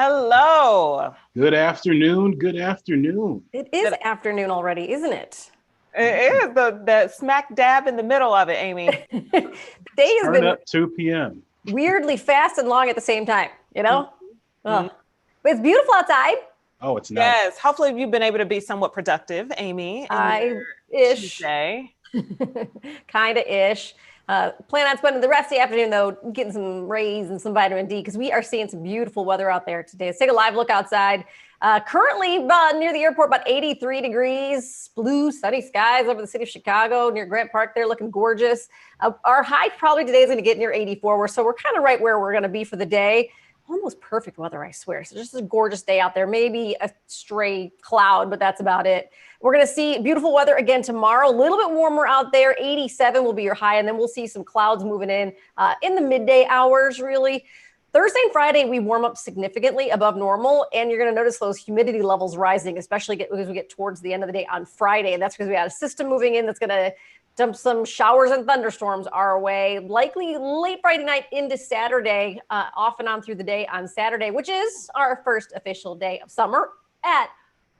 Hello. Good afternoon. Good afternoon. It is afternoon already, isn't it? It is the smack dab in the middle of it, Amy. The day has Turn been up 2 p.m. weirdly fast and long at the same time, you know? Mhm. But it's beautiful outside. Oh, it's nice. Yes. Hopefully you've been able to be somewhat productive, Amy, in your Ish. Tuesday. Kind of ish. Plan on spending the rest of the afternoon, though, getting some rays and some vitamin D because we are seeing some beautiful weather out there today. Let's take a live look outside. Currently, near the airport, about 83 degrees, blue, sunny skies over the city of Chicago, near Grant Park there, looking gorgeous. Our high probably today is going to get near 84, so we're kind of right where we're going to be for the day. Almost perfect weather, I swear. So just a gorgeous day out there. Maybe a stray cloud, but that's about it. We're going to see beautiful weather again tomorrow. A little bit warmer out there. 87 will be your high, and then we'll see some clouds moving in the midday hours, really. Thursday and Friday, we warm up significantly above normal, and you're going to notice those humidity levels rising, especially as we get towards the end of the day on Friday. And that's because we had a system moving in that's going to dump some showers and thunderstorms our way, likely late Friday night into Saturday, off and on through the day on Saturday, which is our first official day of summer at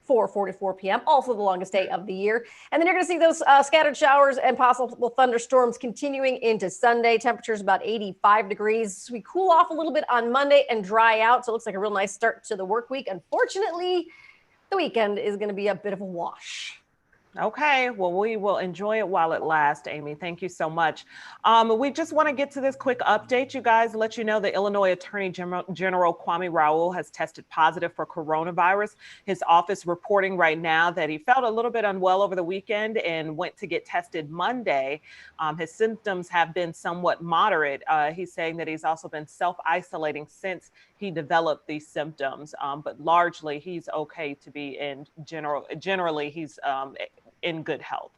4:44 p.m., also the longest day of the year. And then you're going to see those scattered showers and possible thunderstorms continuing into Sunday. Temperatures about 85 degrees. We cool off a little bit on Monday and dry out, so it looks like a real nice start to the work week. Unfortunately, the weekend is going to be a bit of a wash. Okay, well, we will enjoy it while it lasts, Amy. Thank you so much. We just want to get to this quick update, you guys, let you know the Illinois Attorney General Kwame Raoul has tested positive for coronavirus. His office reporting right now that he felt a little bit unwell over the weekend and went to get tested Monday. His symptoms have been somewhat moderate. He's saying that he's also been self-isolating since he developed these symptoms, but largely he's okay to be in generally he's in good health.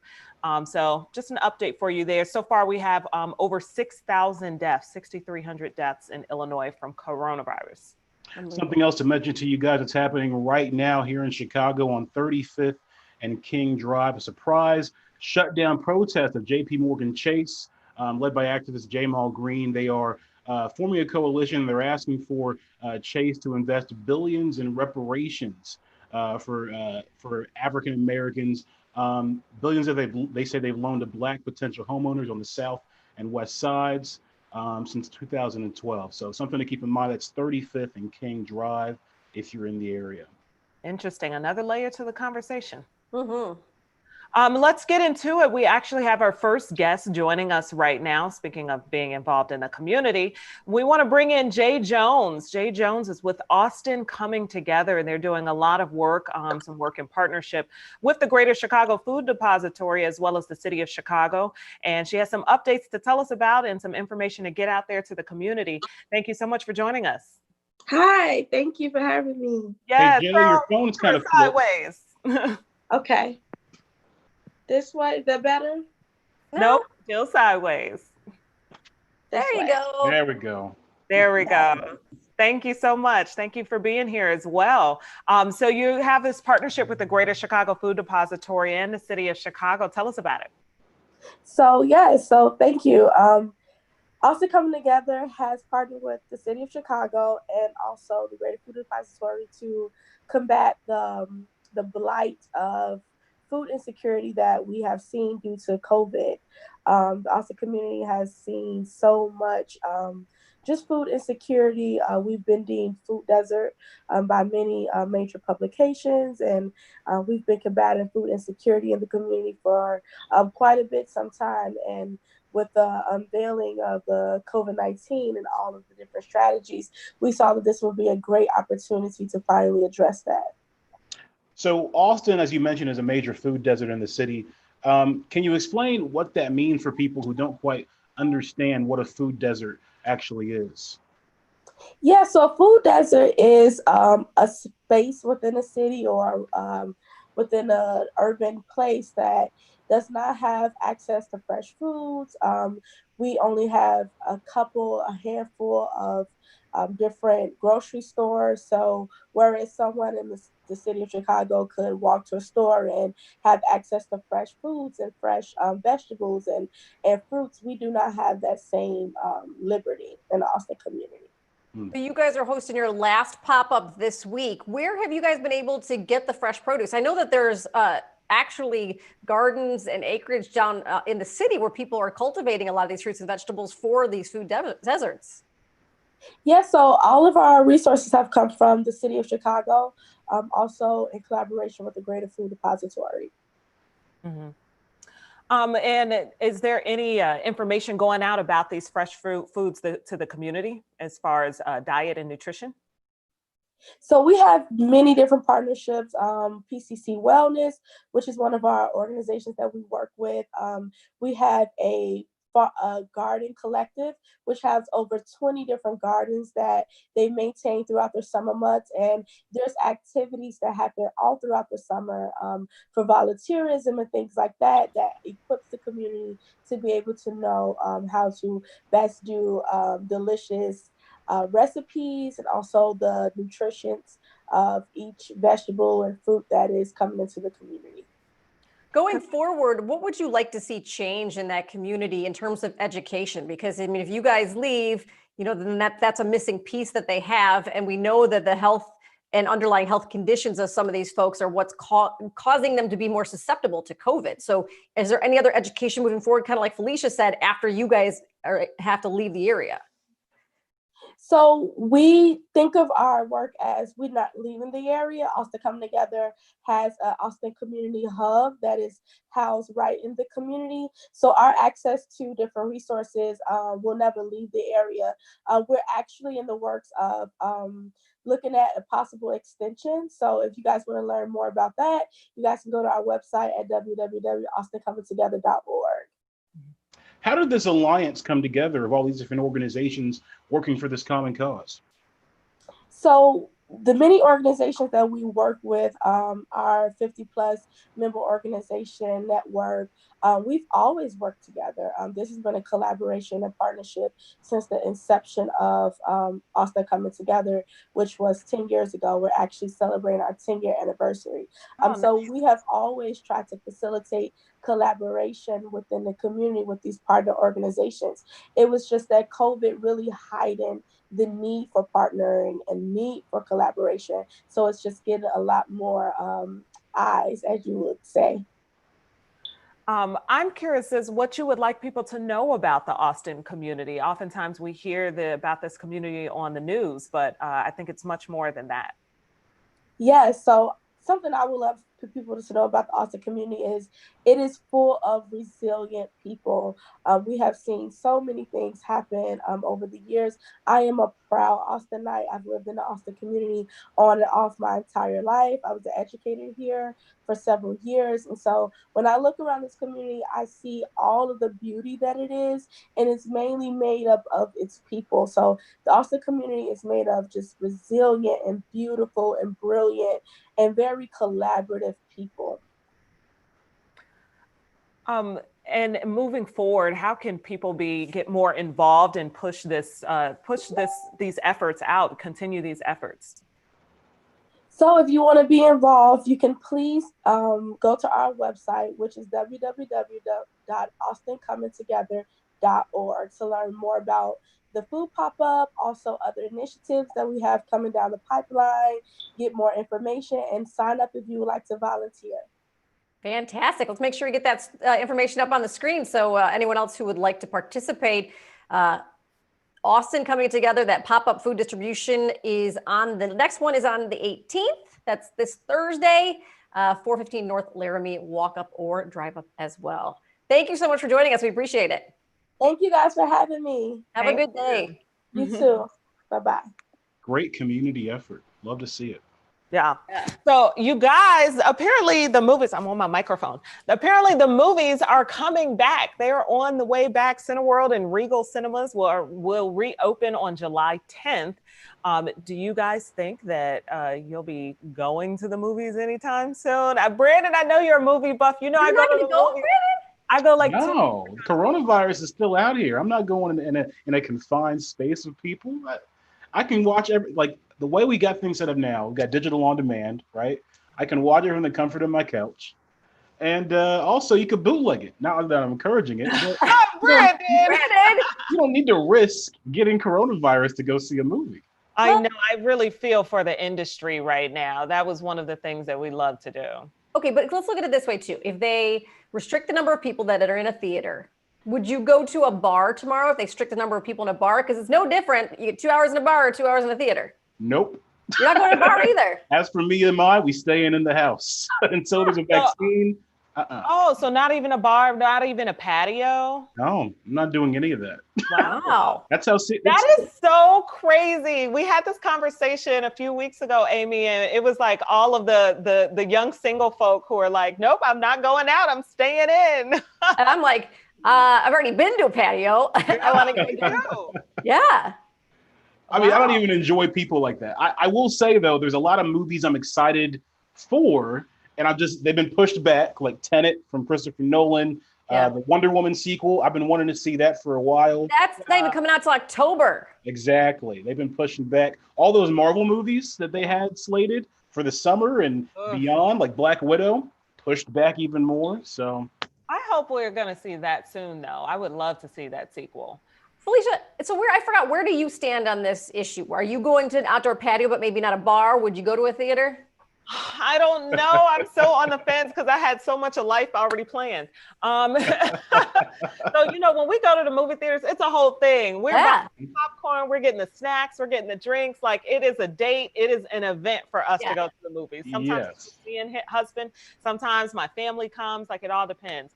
So just an update for you there. So far, we have over 6,000 deaths, 6,300 deaths in Illinois from coronavirus. Something else to mention to you guys that's happening right now here in Chicago on 35th and King Drive. A surprise shutdown protest of J.P. Morgan Chase, led by activist Jamal Green. They are forming a coalition. They're asking for Chase to invest billions in reparations for African Americans. Billions that they say they've loaned to Black potential homeowners on the South and West Sides since 2012. So something to keep in mind. That's 35th and King Drive if you're in the area. Interesting. Another layer to the conversation. Mm-hmm. Let's get into it. We actually have our first guest joining us right now. Speaking of being involved in the community, we want to bring in Jay Jones. Jay Jones is with Austin Coming Together, and they're doing a lot of work, some work in partnership with the Greater Chicago Food Depository, as well as the City of Chicago. And she has some updates to tell us about and some information to get out there to the community. Thank you so much for joining us. Hi, thank you for having me. Yeah, Hey, Jay, your phone's kind of sideways. Okay. This way, is that better? Nope, still sideways. There you go. There we go. There we go. Thank you so much. Thank you for being here as well. So you have this partnership with the Greater Chicago Food Depository and the City of Chicago. Tell us about it. So thank you. Also Coming Together has partnered with the City of Chicago and also the Greater Food Depository to combat the blight of food insecurity that we have seen due to COVID. The Austin community has seen so much just food insecurity. We've been deemed food desert by many major publications, and we've been combating food insecurity in the community for quite a bit some time. And with the unveiling of the COVID-19 and all of the different strategies, we saw that this would be a great opportunity to finally address that. So Austin, as you mentioned, is a major food desert in the city. Can you explain what that means for people who don't quite understand what a food desert actually is? Yeah, so a food desert is a space within a city or within an urban place that does not have access to fresh foods. We only have a handful of different grocery stores. So whereas someone in the city of Chicago could walk to a store and have access to fresh foods and fresh vegetables and fruits, we do not have that same liberty in the Austin community. You guys are hosting your last pop-up this week. Where have you guys been able to get the fresh produce? I know that there's actually gardens and acreage down in the city where people are cultivating a lot of these fruits and vegetables for these food deserts. Yeah, so all of our resources have come from the city of Chicago, also in collaboration with the Greater Food Depository. Mm-hmm. And is there any information going out about these fresh foods to the community as far as diet and nutrition? So we have many different partnerships. PCC Wellness, which is one of our organizations that we work with. We have a garden collective, which has over 20 different gardens that they maintain throughout their summer months. And there's activities that happen all throughout the summer for volunteerism and things like that, that equips the community to be able to know how to best do delicious recipes and also the nutrients of each vegetable and fruit that is coming into the community. Going forward, what would you like to see change in that community in terms of education? Because I mean, if you guys leave, you know, then that's a missing piece that they have. And we know that the health and underlying health conditions of some of these folks are what's causing them to be more susceptible to COVID. So is there any other education moving forward, kind of like Felicia said, after you guys have to leave the area? So we think of our work as we're not leaving the area. Austin Coming Together has an Austin Community Hub that is housed right in the community. So our access to different resources will never leave the area. We're actually in the works of looking at a possible extension. So if you guys want to learn more about that, you guys can go to our website at www.austincomingtogether.org. How did this alliance come together of all these different organizations working for this common cause? So the many organizations that we work with, our 50 plus member organization network, we've always worked together. This has been a collaboration and partnership since the inception of Austin Coming Together, which was 10 years ago. We're actually celebrating our 10-year anniversary. So we have always tried to facilitate collaboration within the community with these partner organizations. It was just that COVID really heightened the need for partnering and need for collaboration. So it's just getting a lot more eyes, as you would say. I'm curious as what you would like people to know about the Austin community. Oftentimes we hear about this community on the news, but I think it's much more than that. Yeah, so something I would love for people to know about the Austin community is it is full of resilient people. We have seen so many things happen over the years. I am a proud Austinite. I've lived in the Austin community on and off my entire life. I was an educator here for several years. And so when I look around this community, I see all of the beauty that it is, and it's mainly made up of its people. So the Austin community is made of just resilient and beautiful and brilliant and very collaborative people. And moving forward, how can people get more involved and push these efforts out, continue these efforts? So if you want to be involved, you can please go to our website, which is www.austincomingtogether.org to learn more about the food pop-up, also other initiatives that we have coming down the pipeline, get more information, and sign up if you would like to volunteer. Fantastic. Let's make sure we get that information up on the screen so anyone else who would like to participate. Austin Coming Together, that pop-up food distribution is on, the next one is on the 18th. That's this Thursday, 415 North Laramie, walk up or drive up as well. Thank you so much for joining us. We appreciate it. Thank you guys for having me. Have a good day. You too. Bye-bye. Great community effort. Love to see it. Yeah. So you guys, apparently the movies, I'm on my microphone. Apparently the movies are coming back. They are on the way back. Cineworld and Regal Cinemas will reopen on July 10th. Do you guys think that you'll be going to the movies anytime soon? Brandon, I know you're a movie buff. You know, I go to the movies. I go like no, coronavirus is still out here. I'm not going in a confined space of people. I can watch the way we got things set up now. We got digital on demand, right? I can watch it from the comfort of my couch, and also you could bootleg it. Not that I'm encouraging it. But Brandon. Brandon. You don't need to risk getting coronavirus to go see a movie. I know. I really feel for the industry right now. That was one of the things that we love to do. Okay, but let's look at it this way too. If they restrict the number of people that are in a theater, would you go to a bar tomorrow if they restrict the number of people in a bar? Because it's no different. You get 2 hours in a bar or 2 hours in a theater. Nope. You're not going to a bar either. As for me and mine, we staying in the house until there's a vaccine. Oh, so not even a bar, not even a patio? No, I'm not doing any of that. Wow. That's how That is so crazy. We had this conversation a few weeks ago, Amy, and it was like all of the young single folk who are like, nope, I'm not going out. I'm staying in. And I'm like, I've already been to a patio. I want to go. Yeah. I mean, I don't even enjoy people like that. I will say, though, there's a lot of movies I'm excited for, and they've been pushed back, like Tenet from Christopher Nolan, the Wonder Woman sequel. I've been wanting to see that for a while. That's not even coming out till October. Exactly. They've been pushing back all those Marvel movies that they had slated for the summer and beyond, like Black Widow, pushed back even more. So I hope we're going to see that soon, though. I would love to see that sequel. Felicia, so I forgot, where do you stand on this issue? Are you going to an outdoor patio, but maybe not a bar? Would you go to a theater? I don't know. I'm so on the fence because I had so much of life already planned. So, when we go to the movie theaters, it's a whole thing. We're buying popcorn, we're getting the snacks, we're getting the drinks. Like, it is a date. It is an event for us to go to the movies. Sometimes it's me and husband. Sometimes my family comes. Like, it all depends.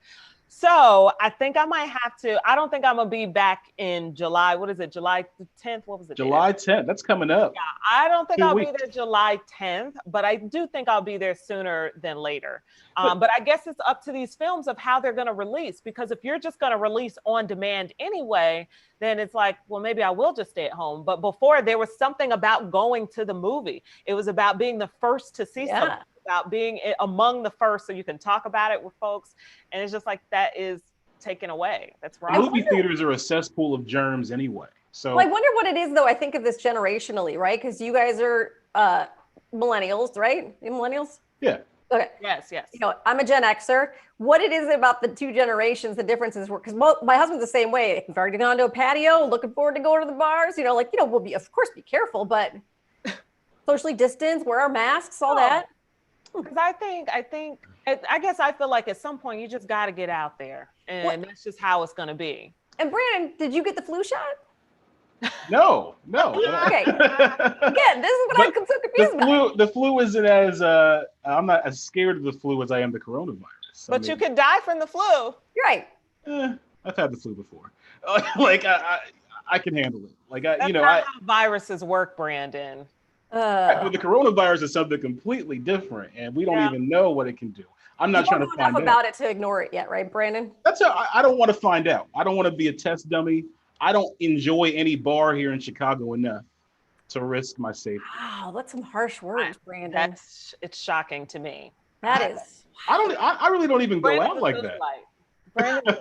So I think I might have to. I don't think I'm gonna be back in July. What is it? July 10th? What was it? July 10th. That's coming up. Yeah, I don't think I'll be there July 10th, but I do think I'll be there sooner than later. But I guess it's up to these films of how they're gonna release. Because if you're just gonna release on demand anyway, then it's like, well, maybe I will just stay at home. But before, there was something about going to the movie. It was about being the first to see something. About being among the first so you can talk about it with folks. And it's just like, that is taken away. That's right. Movie theaters are a cesspool of germs anyway. So I wonder what it is, though. I think of this generationally, right? Because you guys are millennials, right? You millennials? Yeah. Okay. Yes. I'm a Gen Xer. What it is about the two generations, the differences were, because my husband's the same way. We've already gone to a patio, looking forward to going to the bars. We'll be, of course, be careful, but socially distance, wear our masks, all that. Because I guess I feel like at some point you just got to get out there, and that's just how it's going to be. And Brandon, did you get the flu shot? No. Okay. Again, this is what I'm so confused about. The flu isn't as I'm not as scared of the flu as I am the coronavirus. But you could die from the flu. You're right. I've had the flu before. I can handle it. That's not how viruses work, Brandon. But the coronavirus is something completely different, and we don't even know what it can do. I'm not trying to find out. Enough about it to ignore it yet, right, Brandon? I don't want to find out. I don't want to be a test dummy. I don't enjoy any bar here in Chicago enough to risk my safety. Wow, that's some harsh words, Brandon. It's shocking to me. That is. I really don't even go out like that. Brandon,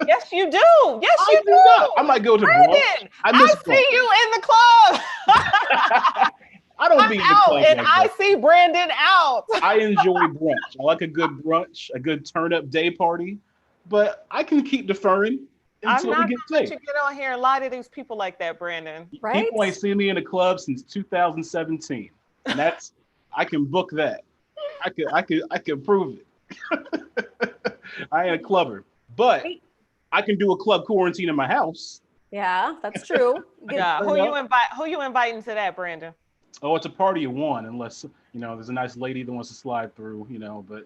yes, you do. Yes, you do. I might go to Brandon, I see you in the club. I don't be in the club and like I that. see Brandon out. I enjoy brunch. I like a good brunch, a good turn-up day party, but I can keep deferring until we get safe. You get on here and lie to these people like that, Brandon. Right? People ain't seen me in a club since 2017, and I can book that. I could prove it. I ain't a clubber, but I can do a club quarantine in my house. Yeah, that's true. Yeah. Who you inviting to that, Brandon? Oh, it's a party of one, unless there's a nice lady that wants to slide through, but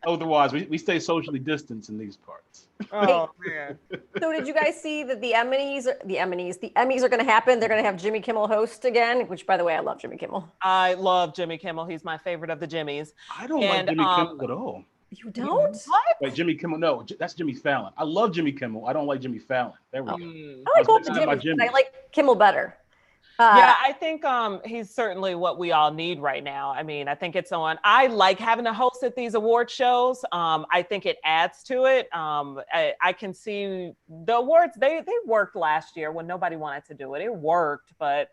otherwise we stay socially distanced in these parts. Oh man. So did you guys see that the Emmys are going to happen? They're going to have Jimmy Kimmel host again, which, by the way, I love Jimmy Kimmel. I love Jimmy Kimmel. He's my favorite of the Jimmys. I don't like Jimmy Kimmel at all. You don't? What? Wait, Jimmy Kimmel? No, that's Jimmy Fallon. I love Jimmy Kimmel. I don't like Jimmy Fallon. There we go. I like both the Jimmys, but I like Kimmel better. Yeah, I think he's certainly what we all need right now. I mean, I think it's on. I like having a host at these award shows. I think it adds to it. I can see the awards. They worked last year when nobody wanted to do it. It worked, but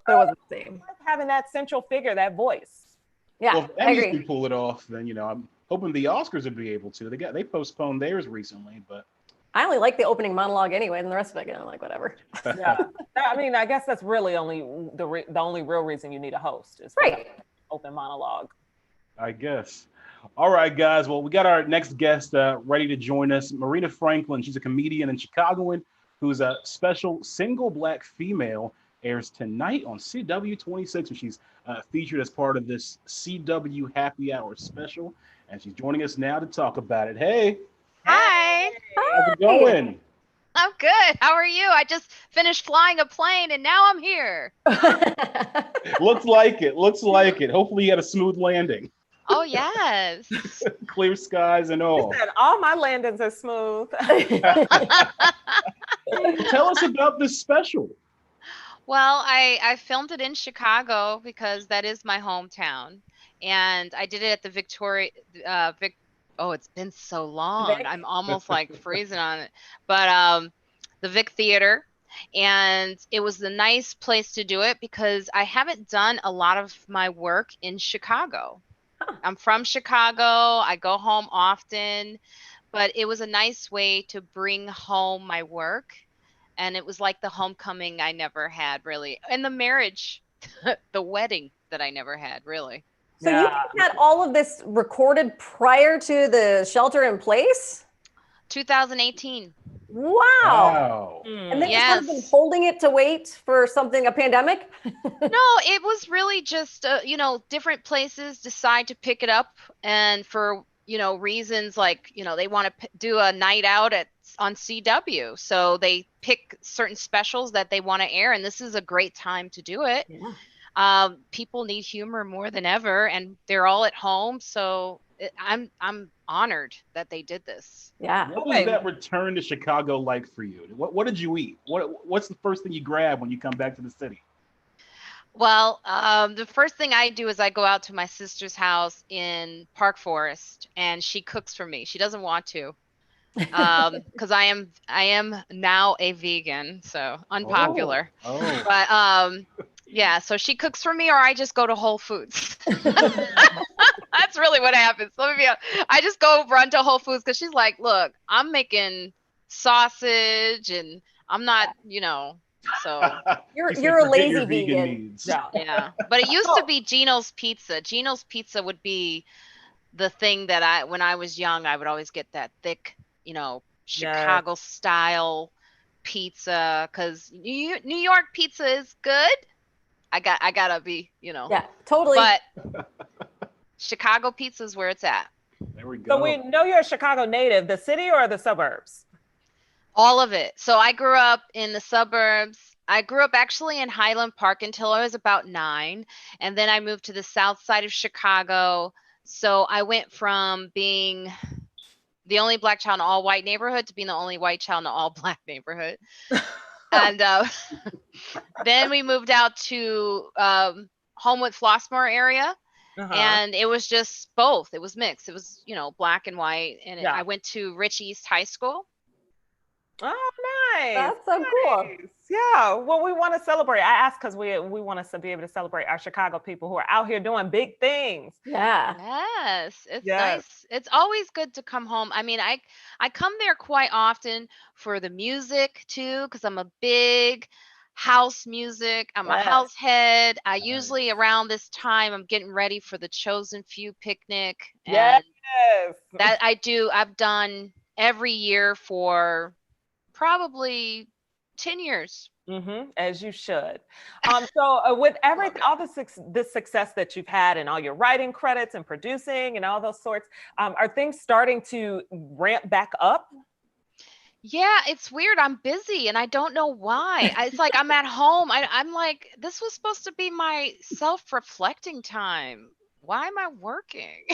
it wasn't the same. Like having that central figure, that voice. Yeah, well, if I agree. Emmys can pull it off, then I'm hoping the Oscars would be able to. They postponed theirs recently, but I only like the opening monologue anyway, and the rest of it, I'm like, whatever. Yeah. I mean, I guess that's really only the only real reason you need a host is for Right. open monologue. I guess. All right, guys. Well, we got our next guest ready to join us. Marina Franklin. She's a comedian and Chicagoan who's a special single black female. Airs tonight on CW 26, and she's featured as part of this CW Happy Hour special. And she's joining us now to talk about it. Hey. Hi. How's it going? I'm good. How are you? I just finished flying a plane and now I'm here. Looks like it. Looks like it. Hopefully you had a smooth landing. Oh, yes. Clear skies and all. He said, all my landings are smooth. Tell us about this special. Well, I filmed it in Chicago because that is my hometown. And I did it at the oh, it's been so long. Vic? I'm almost like freezing on it. But the Vic Theater. And it was a nice place to do it because I haven't done a lot of my work in Chicago. I'm from Chicago. I go home often, but it was a nice way to bring home my work. And it was like the homecoming I never had, really. And the marriage, the wedding that I never had, really. So you had all of this recorded prior to the shelter in place? 2018. Wow. And then you have been holding it to wait for something, a pandemic? No, it was really just, different places decide to pick it up. And for, reasons like, they want to do a night out on CW. So they pick certain specials that they want to air. And this is a great time to do it. Yeah. People need humor more than ever, and they're all at home. So I'm honored that they did this. Yeah. What was that return to Chicago like for you? What did you eat? What's the first thing you grab when you come back to the city? Well, the first thing I do is I go out to my sister's house in Park Forest, and she cooks for me. She doesn't want to, because I am now a vegan, so unpopular. But yeah, so she cooks for me, or I just go to Whole Foods. That's really what happens. I just run to Whole Foods because she's like, look, I'm making sausage and I'm not, so. You're a lazy vegan. Yeah. But it used to be Gino's Pizza. Gino's Pizza would be the thing that when I was young, I would always get that thick, Chicago style pizza, because New York pizza is good. I gotta be, Yeah, totally. But Chicago pizza is where it's at. There we go. So we know you're a Chicago native, the city or the suburbs? All of it. So I grew up in the suburbs. I grew up actually in Highland Park until I was about 9. And then I moved to the south side of Chicago. So I went from being the only black child in an all white neighborhood to being the only white child in an all black neighborhood. And then we moved out to Homewood Flossmoor area. And it was just both. It was mixed. It was, black and white. And I went to Rich East High School. Oh, nice. That's so cool. Yeah. Well, we want to celebrate. I asked because we want to be able to celebrate our Chicago people who are out here doing big things. Yeah. Yes. It's nice. It's always good to come home. I mean, I come there quite often for the music too, because I'm a big house music. I'm a house head. I usually around this time I'm getting ready for the Chosen Few picnic. And that I've done every year for probably 10 years. As you should. So with all the success that you've had and all your writing credits and producing and all those sorts, are things starting to ramp back up? Yeah, it's weird. I'm busy and I don't know why. It's like I'm at home. I'm like, this was supposed to be my self-reflecting time. Why am I working?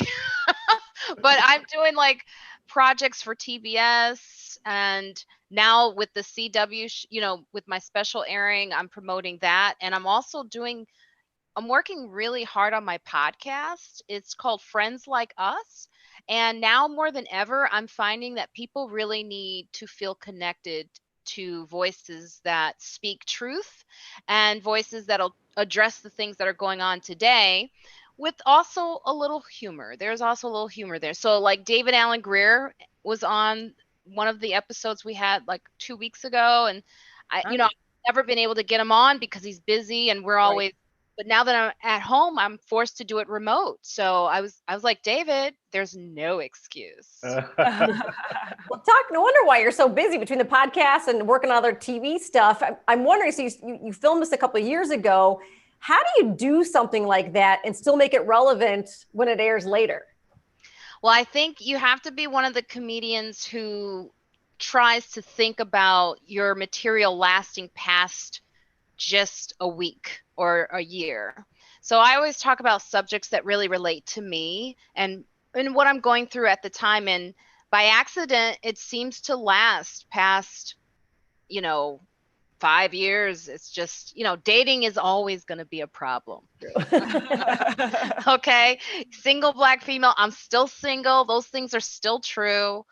But I'm doing like projects for TBS, and now with the CW, with my special airing, I'm promoting that. And I'm working really hard on my podcast. It's called Friends Like Us. And now more than ever, I'm finding that people really need to feel connected to voices that speak truth and voices that'll address the things that are going on today, with also a little humor. There's also a little humor there. So like David Allen Greer was on one of the episodes we had like 2 weeks ago, and I've never been able to get him on because he's busy, and we're always. But now that I'm at home, I'm forced to do it remote. So I was like, David, there's no excuse. Well, no wonder why you're so busy between the podcast and working on other TV stuff. I'm wondering, so you filmed this a couple of years ago. How do you do something like that and still make it relevant when it airs later? Well, I think you have to be one of the comedians who tries to think about your material lasting past just a week or a year. So I always talk about subjects that really relate to me and what I'm going through at the time. And by accident, it seems to last past, 5 years. It's just, dating is always going to be a problem. Okay. Single Black female. I'm still single. Those things are still true.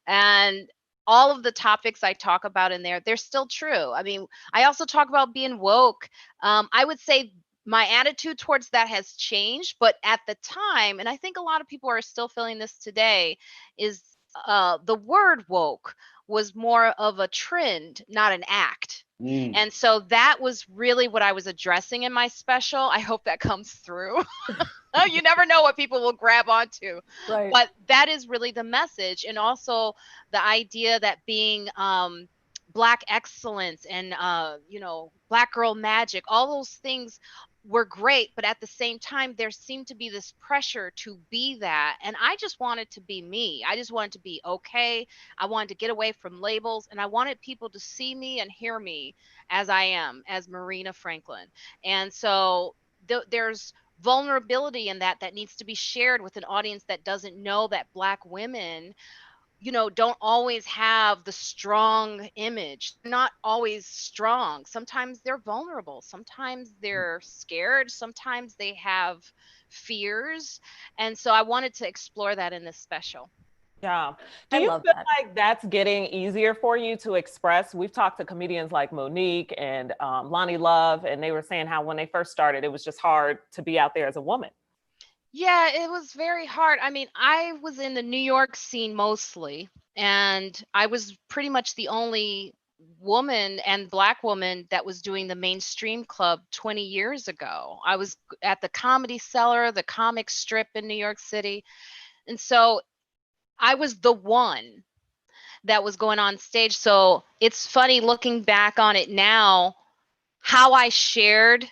And all of the topics I talk about in there, they're still true. I mean, I also talk about being woke. I would say my attitude towards that has changed, but at the time, and I think a lot of people are still feeling this today, is the word woke was more of a trend, not an act. And so that was really what I was addressing in my special. I hope that comes through. You never know what people will grab onto. Right. But that is really the message. And also the idea that being Black excellence and, Black girl magic, all those things were great. But at the same time, there seemed to be this pressure to be that. And I just wanted to be me. I just wanted to be okay. I wanted to get away from labels. And I wanted people to see me and hear me as I am, as Marina Franklin. And so there's vulnerability in that needs to be shared with an audience that doesn't know that Black women don't always have the strong image. They're not always strong. Sometimes they're vulnerable. Sometimes they're scared. Sometimes they have fears. And so I wanted to explore that in this special. Yeah. Do you feel like that's getting easier for you to express? We've talked to comedians like Monique and Lonnie Love, and they were saying how when they first started, it was just hard to be out there as a woman. Yeah, it was very hard. I mean, I was in the New York scene mostly, and I was pretty much the only woman and Black woman that was doing the mainstream club 20 years ago. I was at the Comedy Cellar, the comic strip in New York City. And so I was the one that was going on stage. So it's funny looking back on it now, how I shared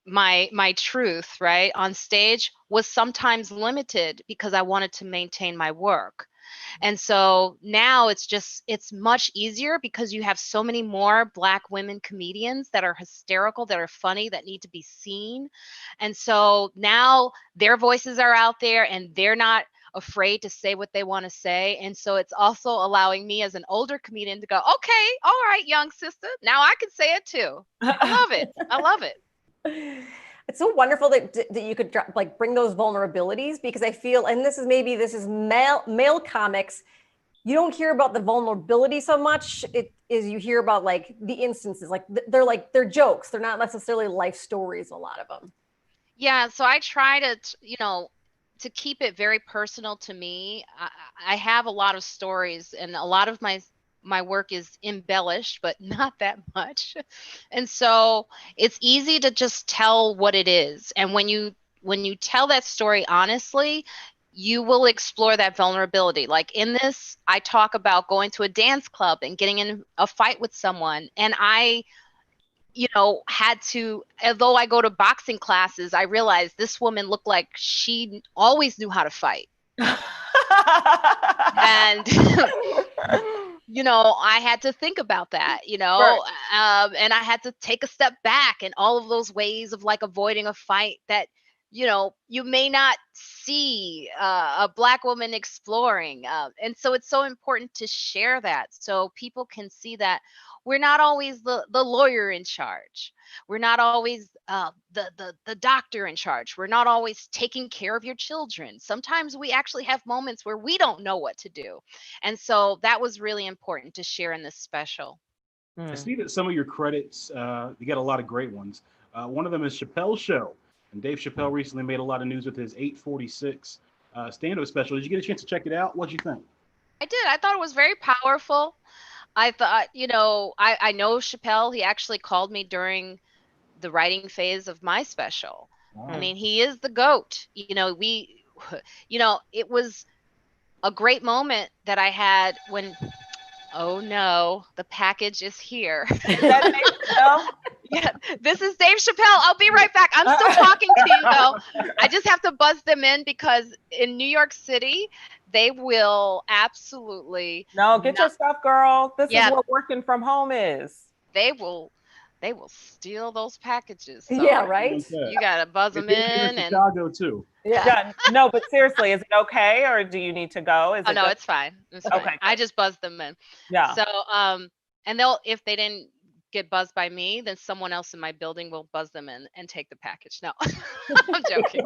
my truth, right, on stage was sometimes limited because I wanted to maintain my work. And so now it's much easier because you have so many more Black women comedians that are hysterical, that are funny, that need to be seen. And so now their voices are out there and they're not afraid to say what they want to say. And so it's also allowing me as an older comedian to go, okay, all right, young sister, now I can say it too. I love it. I love it. It's so wonderful that you could bring those vulnerabilities, because I feel, and this is male comics, you don't hear about the vulnerability so much. It is, you hear about like the instances, they're jokes. They're not necessarily life stories, a lot of them. Yeah. So I try to, to keep it very personal to me. I have a lot of stories, and a lot of my work is embellished, but not that much. And so it's easy to just tell what it is. And when you tell that story honestly, you will explore that vulnerability. Like in this, I talk about going to a dance club and getting in a fight with someone. And I, had to, although I go to boxing classes, I realized this woman looked like she always knew how to fight. And I had to think about that, right. And I had to take a step back, and all of those ways of like avoiding a fight that, you may not see a Black woman exploring. And so it's so important to share that so people can see that we're not always the lawyer in charge. We're not always the doctor in charge. We're not always taking care of your children. Sometimes we actually have moments where we don't know what to do. And so that was really important to share in this special. I see that some of your credits, you got a lot of great ones. One of them is Chappelle's Show. And Dave Chappelle recently made a lot of news with his 846 stand-up special. Did you get a chance to check it out? What'd you think? I did. I thought it was very powerful. I thought, I know Chappelle, he actually called me during the writing phase of my special. I Wow. mean, he is the GOAT. It was a great moment that I had when, oh no, the package is here. Is that Dave Chappelle? Yeah, this is Dave Chappelle. I'll be right back. I'm still talking to you though. I just have to buzz them in because in New York City, they will absolutely No, get your not, stuff, girl. This is yeah, what working from home is. they will steal those packages. Yeah, So right? you gotta buzz It's them here in in and Chicago too. Yeah. Yeah, no, but seriously, is it okay or do you need to go? Is oh it no, just it's fine. It's fine. okay? I just buzzed them in. Yeah. So and if they didn't get buzzed by me, then someone else in my building will buzz them in and take the package. No, I'm joking.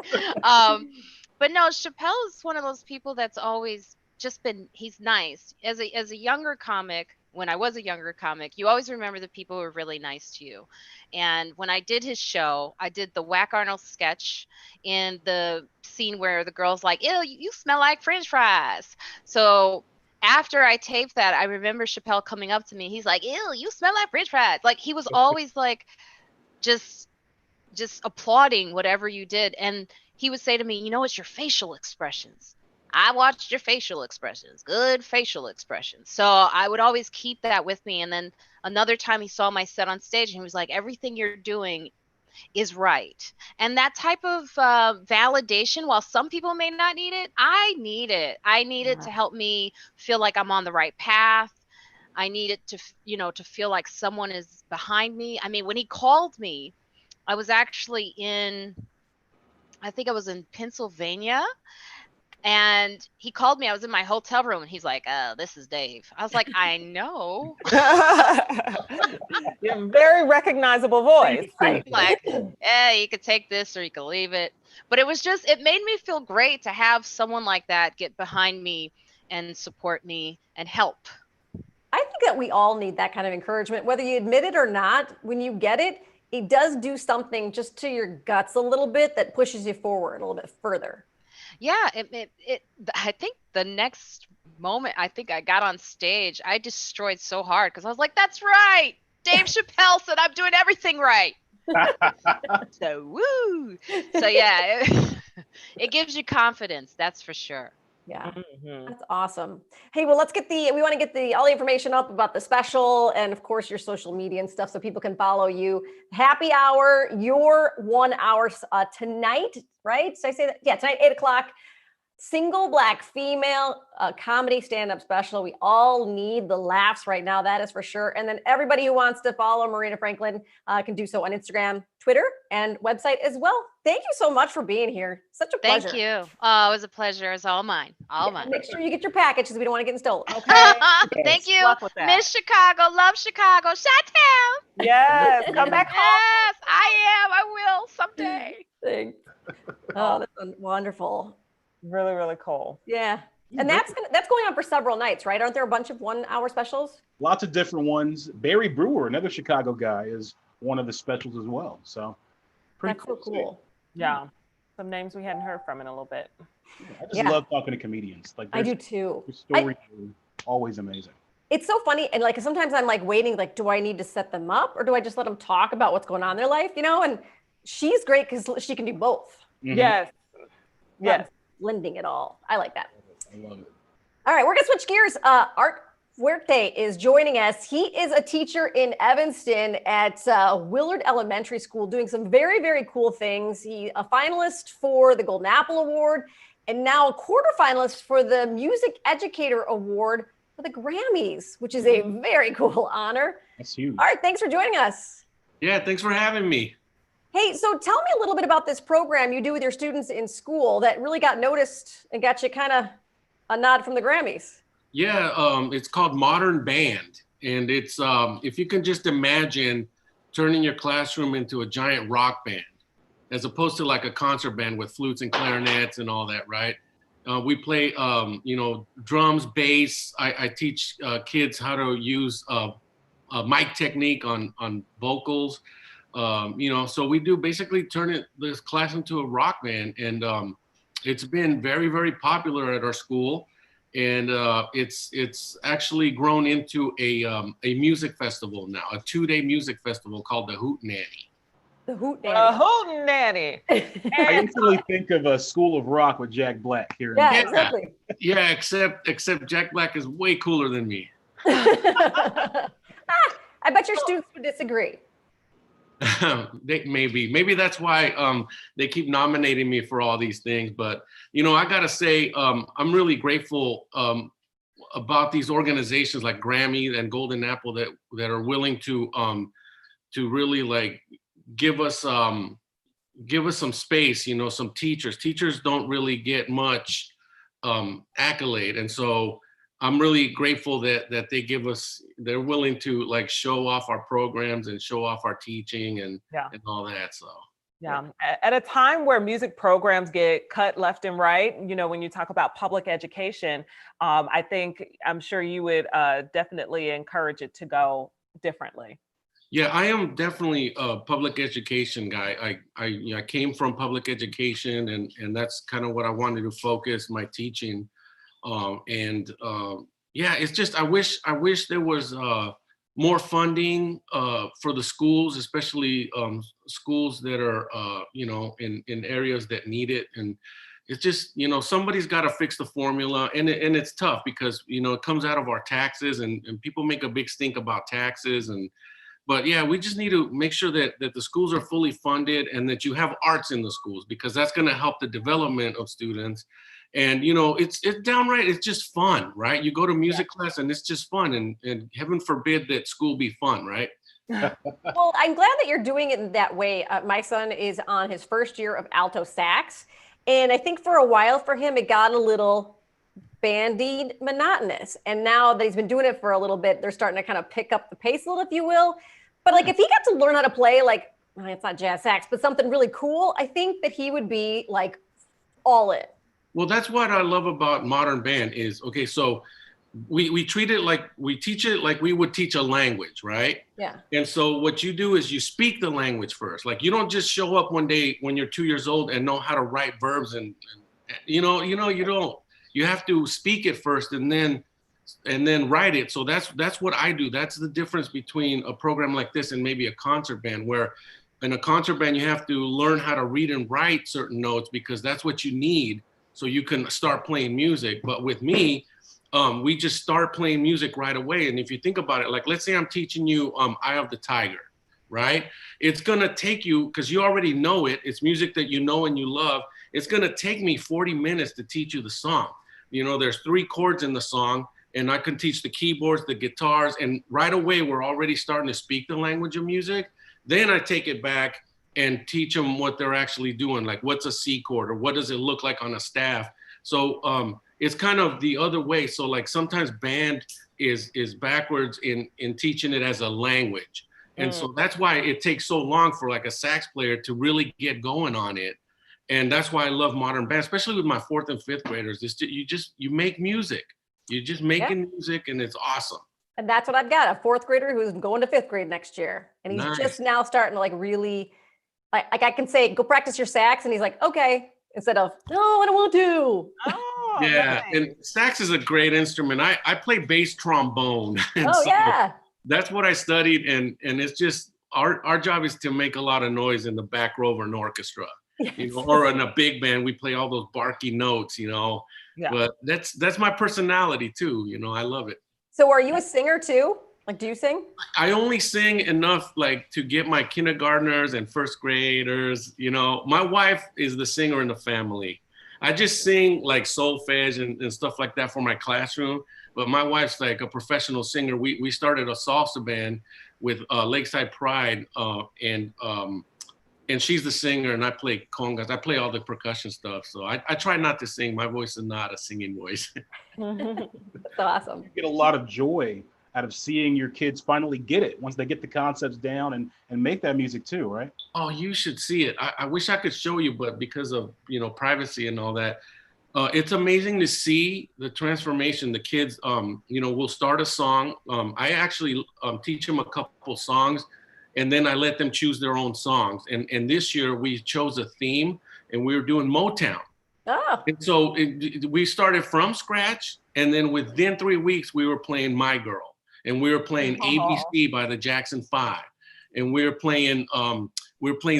But no, Chappelle is one of those people that's always just been, he's nice. As a younger comic, when I was a younger comic, you always remember the people who were really nice to you. And when I did his show, I did the Whack Arnold sketch in the scene where the girl's like, ew, you smell like French fries. So after I taped that, I remember Chappelle coming up to me. He's like, ew, you smell like French fries. Like he was always like, just applauding whatever you did. And he would say to me, it's your facial expressions. I watched your facial expressions, good facial expressions. So I would always keep that with me. And then another time he saw my set on stage and he was like, everything you're doing is right. And that type of validation, while some people may not need it, I need it. I need it to help me feel like I'm on the right path. I need it to, to feel like someone is behind me. I mean, when he called me, I was actually I think I was in Pennsylvania, and he called me. I was in my hotel room, and he's like, this is Dave. I was like, I know. You have a very recognizable voice. Right. Like, you could take this or you could leave it. But it made me feel great to have someone like that get behind me and support me and help. I think that we all need that kind of encouragement, whether you admit it or not. When you get it, it does do something just to your guts a little bit that pushes you forward a little bit further. Yeah, I think the next moment I think I got on stage, I destroyed so hard because I was like, that's right. Dave Chappelle said I'm doing everything right. So woo. So yeah, it gives you confidence, that's for sure. Yeah, Mhm. that's awesome. Hey, well, we want to get all the information up about the special and of course your social media and stuff so people can follow you. Happy hour, your 1 hour tonight, right? Did I say that? Yeah, tonight, 8:00. Single Black female comedy stand-up special. We all need the laughs right now, that is for sure. And then everybody who wants to follow Marina Franklin can do so on Instagram, Twitter, and website as well. Thank you so much for being here. Such a pleasure. Thank you. Oh, it was a pleasure. It's all mine. All mine. Make sure you get your package because we don't want to get stolen. Okay. Thank you. Luck with that. Miss Chicago. Love Chicago. Chi-town. Yes, come back home. Yes, I am. I will someday. Thanks. Oh, that's wonderful. Really, really cool. Yeah. And that's going on for several nights, right? Aren't there a bunch of 1 hour specials? Lots of different ones. Barry Brewer, another Chicago guy, is one of the specials as well. So pretty That's so cool. Yeah. Some names we hadn't heard from in a little bit. I just love talking to comedians. Like I do too. Their stories are always amazing. It's so funny. And like, sometimes I'm like waiting, like, do I need to set them up or do I just let them talk about what's going on in their life? And she's great because she can do both. Mm-hmm. Yes. Yes. Blending it all. I like that. I love it. All right, we're gonna switch gears. Art Fuerte is joining us. He is a teacher in Evanston at Willard Elementary School doing some very, very cool things. He's a finalist for the Golden Apple Award and now a quarterfinalist for the Music Educator Award for the Grammys, which is a very cool honor. That's huge. All right, thanks for joining us. Yeah, thanks for having me. Hey, so tell me a little bit about this program you do with your students in school that really got noticed and got you kind of a nod from the Grammys. Yeah, it's called Modern Band. And it's, if you can just imagine turning your classroom into a giant rock band, as opposed to like a concert band with flutes and clarinets and all that, right? We play, drums, bass. I teach kids how to use mic technique on vocals. So we do basically turn this class into a rock band, and it's been very, very popular at our school. and it's actually grown into a music festival now, a 2-day music festival called the Hootenanny. The Hoot A Nanny. hootenanny. I instantly think of a School of Rock with Jack Black here. Yeah, Yeah. exactly. Yeah, except Jack Black is way cooler than me. I bet your students would disagree. Maybe that's why they keep nominating me for all these things. But I gotta say, I'm really grateful about these organizations like Grammy and Golden Apple that are willing to really like give us some space. Some teachers don't really get much accolade, and so I'm really grateful that they're willing to like show off our programs and show off our teaching and all that. So Yeah. At a time where music programs get cut left and right, when you talk about public education, I'm sure you would definitely encourage it to go differently. yeah, I am definitely a public education guy. I came from public education, and that's kind of what I wanted to focus my teaching. It's just I wish there was more funding for the schools, especially schools that are in areas that need it. And it's just somebody's got to fix the formula, and it's tough because it comes out of our taxes, and people make a big stink about taxes. But yeah, we just need to make sure that the schools are fully funded and that you have arts in the schools, because that's going to help the development of students. And it's downright, it's just fun, right? You go to music class and it's just fun, and heaven forbid that school be fun, right? Well, I'm glad that you're doing it in that way. My son is on his first year of alto sax, and I think for a while for him it got a little bandy monotonous. And now that he's been doing it for a little bit, they're starting to kind of pick up the pace a little, if you will. But like if he got to learn how to play it's not jazz sax, but something really cool, I think that he would be like all in. Well, that's what I love about modern band is, okay, so we treat it like, we teach it like we would teach a language, right? Yeah. And so what you do is you speak the language first. Like you don't just show up one day when you're 2 years old and know how to write verbs and you don't. You have to speak it first and then write it. So that's what I do. That's the difference between a program like this and maybe a concert band, where in a concert band you have to learn how to read and write certain notes because that's what you need so you can start playing music. But with me, we just start playing music right away. And if you think about it, like let's say I'm teaching you Eye of the Tiger, right? It's gonna take you, because you already know it, it's music that you know and you love. It's gonna take me 40 minutes to teach you the song. There's 3 chords in the song, and I can teach the keyboards, the guitars, and right away we're already starting to speak the language of music. Then I take it back and teach them what they're actually doing, like what's a C chord or what does it look like on a staff. So it's kind of the other way. So like sometimes band is backwards in teaching it as a language. And so that's why it takes so long for like a sax player to really get going on it. And that's why I love modern band, especially with my 4th and 5th graders. You make music. You're just making music, and it's awesome. And that's what I've got, a 4th grader who's going to 5th grade next year. And he's Nice. just now starting to like really, like I can say, go practice your sax. And he's like, okay, instead of, no, I don't want to. Oh, Yeah, nice. and sax is a great instrument. I play bass trombone. And Oh, so yeah. that's what I studied, and it's just our job is to make a lot of noise in the back row of an orchestra, or in a big band. We play all those barky notes, Yeah. But that's my personality too. I love it. So are you a singer too? Like, do you sing? I only sing enough like to get my kindergartners and 1st graders. My wife is the singer in the family. I just sing like solfege and stuff like that for my classroom. But my wife's like a professional singer. We started a salsa band with Lakeside Pride, and she's the singer, and I play congas. I play all the percussion stuff. So I try not to sing. My voice is not a singing voice. That's awesome. You get a lot of joy out of seeing your kids finally get it once they get the concepts down and make that music too, right? Oh, you should see it. I wish I could show you, but because of privacy and all that, it's amazing to see the transformation. The kids, will start a song. I actually teach them a couple songs, and then I let them choose their own songs. And this year we chose a theme, and we were doing Motown. Oh. And so we started from scratch, And then within 3 weeks, we were playing My Girl, and we were playing ABC by the Jackson 5, and we were playing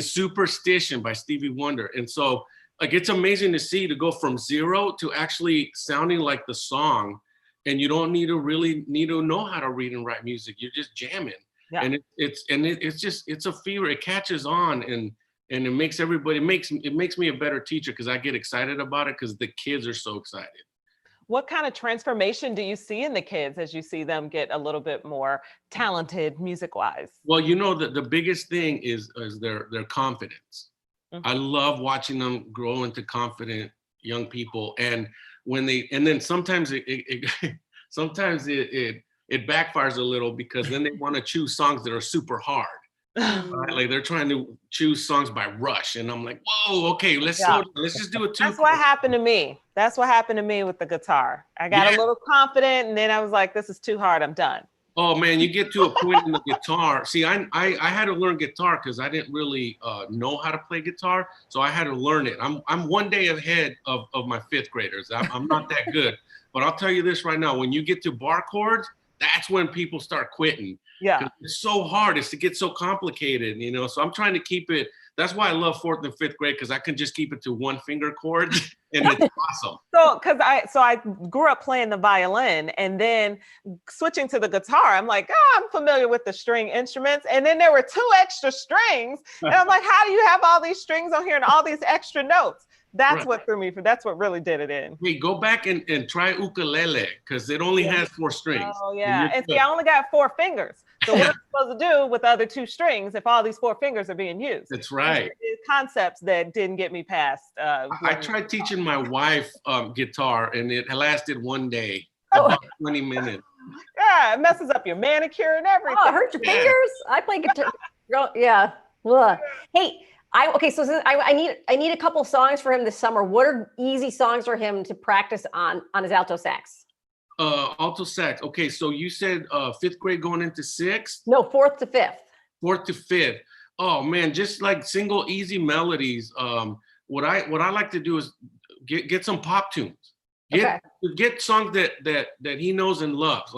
Superstition by Stevie Wonder. And so like, it's amazing to see, to go from 0 to actually sounding like the song, and you don't need to know how to read and write music. You're just jamming. Yeah. And it's a fever. It catches on, and it makes everybody, it makes me a better teacher, because I get excited about it because the kids are so excited. What kind of transformation do you see in the kids as you see them get a little bit more talented music-wise? Well, you know, the biggest thing is their confidence. I love watching them grow into confident young people, and then sometimes sometimes it backfires a little, because then they want to choose songs that are super hard. Right? Like they're trying to choose songs by Rush, and I'm like, whoa, okay, let's just do it too. That's what happened to me. That's what happened to me with the guitar. I got a little confident, and then I was like, this is too hard. I'm done. Oh man, you get to a point in the guitar. See, I had to learn guitar because I didn't really know how to play guitar, so I had to learn it. I'm one day ahead of my 5th graders. I'm not that good, but I'll tell you this right now: when you get to bar chords, that's when people start quitting. Yeah, it's so hard. It's to get so complicated, you know. So I'm trying to keep it. That's why I love 4th and 5th grade, because I can just keep it to 1-finger chords, and it's awesome. So I grew up playing the violin, and then switching to the guitar, I'm like, I'm familiar with the string instruments. And then there were 2 extra strings. And I'm like, how do you have all these strings on here and all these extra notes? That's what threw me for. That's what really did it in. Hey, go back and try ukulele, because it only has 4 strings. Oh yeah, and see, I only got 4 fingers. So what am I supposed to do with the other 2 strings if all these 4 fingers are being used? That's right. Concepts that didn't get me past. I tried teaching my wife guitar, and it lasted 1 day, about 20 minutes. Yeah, it messes up your manicure and everything. Oh, it hurts your fingers. I play guitar. Yeah. Ugh. Hey. So I need a couple songs for him this summer. What are easy songs for him to practice on his alto sax? Alto sax. Okay, so you said 5th grade going into 6th? No, 4th to 5th. 4th to 5th. Oh man, just like single easy melodies. What I like to do is get some pop tunes. Get songs that he knows and loves.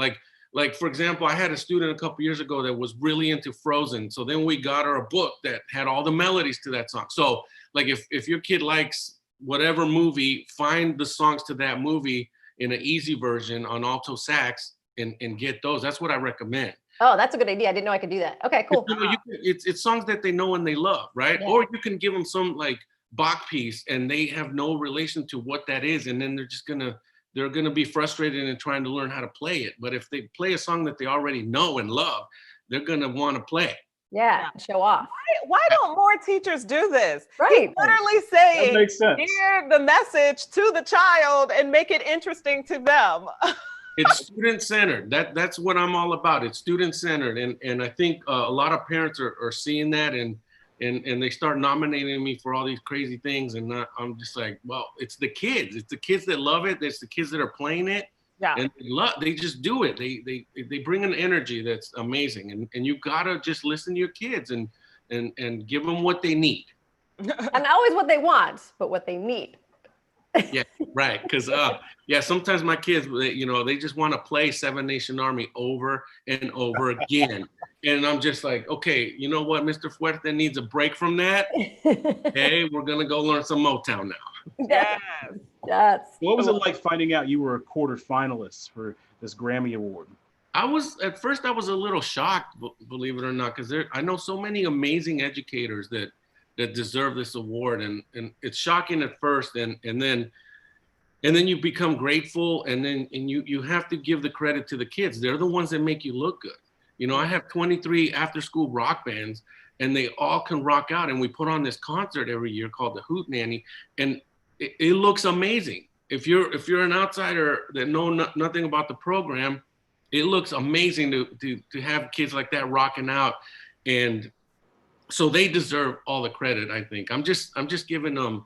Like for example, I had a student a couple years ago that was really into Frozen. So then we got her a book that had all the melodies to that song. So like if your kid likes whatever movie, find the songs to that movie in an easy version on alto sax and get those. That's what I recommend. Oh, that's a good idea. I didn't know I could do that. Okay, cool. It's songs that they know and they love, right? Yeah. Or you can give them some like Bach piece and they have no relation to what that is, and then they're gonna be frustrated and trying to learn how to play it. But if they play a song that they already know and love, they're gonna want to play. Yeah, show off. Why don't more teachers do this? Right. He's literally saying, that makes sense. Hear the message to the child and make it interesting to them. It's student-centered. That's what I'm all about. It's student-centered. And I think a lot of parents are seeing that and they start nominating me for all these crazy things. And I'm just like, well, it's the kids. It's the kids that love it. It's the kids that are playing it. Yeah. And they just do it. They bring an energy that's amazing. And you gotta just listen to your kids and give them what they need. And always what they want, but what they need. Yeah, right. Because sometimes my kids, they just want to play Seven Nation Army over and over again. And I'm just like, okay, you know what? Mr. Fuerte needs a break from that. Okay, we're going to go learn some Motown now. Yes. What was it like finding out you were a quarterfinalist for this Grammy Award? At first I was a little shocked, believe it or not, because I know so many amazing educators that deserve this award, and it's shocking at first, and then you become grateful, and you have to give the credit to the kids. They're the ones that make you look good. I have 23 after-school rock bands, and they all can rock out, and we put on this concert every year called the Hoot Nanny, and it looks amazing. If you're an outsider that know nothing about the program, it looks amazing to have kids like that rocking out, and so they deserve all the credit. I think I'm just giving them